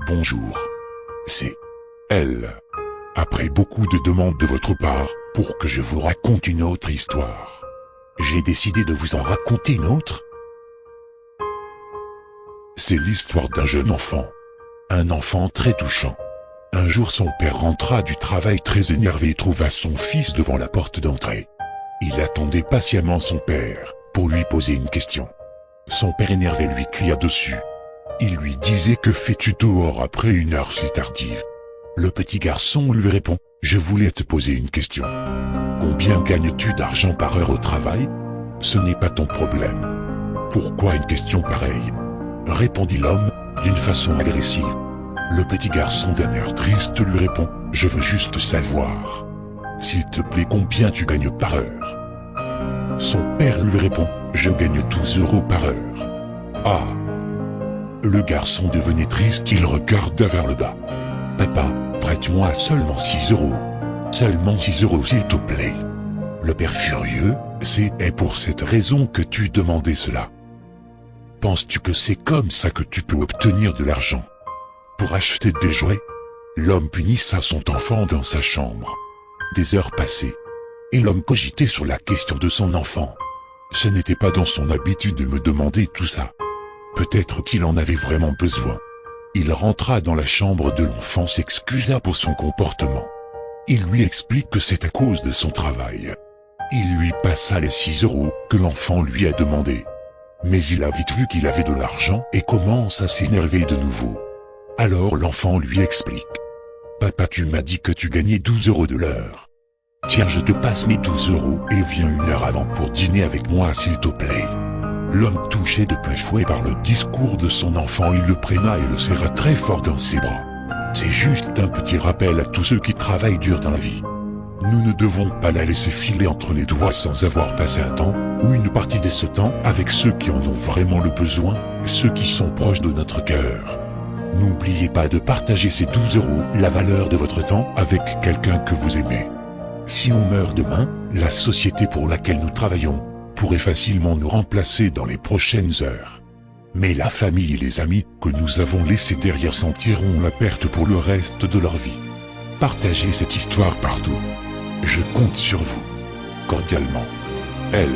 Bonjour. C'est elle. Après beaucoup de demandes de votre part, pour que je vous raconte une autre histoire, j'ai décidé de vous en raconter une autre. C'est l'histoire d'un jeune enfant. Un enfant très touchant. Un jour, son père rentra du travail très énervé et trouva son fils devant la porte d'entrée. Il attendait patiemment son père pour lui poser une question. Son père énervé lui cria dessus. Il lui disait: que fais-tu dehors après une heure si tardive? Le petit garçon lui répond: je voulais te poser une question. Combien gagnes-tu d'argent par heure au travail? Ce n'est pas ton problème. Pourquoi une question pareille? Répondit l'homme, d'une façon agressive. Le petit garçon d'un air triste lui répond: je veux juste savoir, s'il te plaît, combien tu gagnes par heure? Son père lui répond: je gagne 12 € par heure. Ah! Le garçon devenait triste, il regarda vers le bas. Papa, prête-moi seulement 6 €. Seulement 6 € s'il te plaît. Le père furieux: c'est pour cette raison que tu demandais cela? Penses-tu que c'est comme ça que tu peux obtenir de l'argent pour acheter des jouets? L'homme punissa son enfant dans sa chambre. Des heures passaient, et l'homme cogitait sur la question de son enfant. Ce n'était pas dans son habitude de me demander tout ça. Peut-être qu'il en avait vraiment besoin. Il rentra dans la chambre de l'enfant, s'excusa pour son comportement. Il lui explique que c'est à cause de son travail. Il lui passa les 6 € que l'enfant lui a demandé. Mais il a vite vu qu'il avait de l'argent et commence à s'énerver de nouveau. Alors l'enfant lui explique: papa, tu m'as dit que tu gagnais 12 € de l'heure. Tiens, je te passe mes 12 € et viens une heure avant pour dîner avec moi s'il te plaît. L'homme, touché de plein fouet par le discours de son enfant, il le prena et le serra très fort dans ses bras. C'est juste un petit rappel à tous ceux qui travaillent dur dans la vie. Nous ne devons pas la laisser filer entre les doigts sans avoir passé un temps, ou une partie de ce temps, avec ceux qui en ont vraiment le besoin, ceux qui sont proches de notre cœur. N'oubliez pas de partager ces 12 €, la valeur de votre temps, avec quelqu'un que vous aimez. Si on meurt demain, la société pour laquelle nous travaillons pourrait facilement nous remplacer dans les prochaines heures. Mais la famille et les amis que nous avons laissés derrière sentiront la perte pour le reste de leur vie. Partagez cette histoire partout. Je compte sur vous. Cordialement, elle.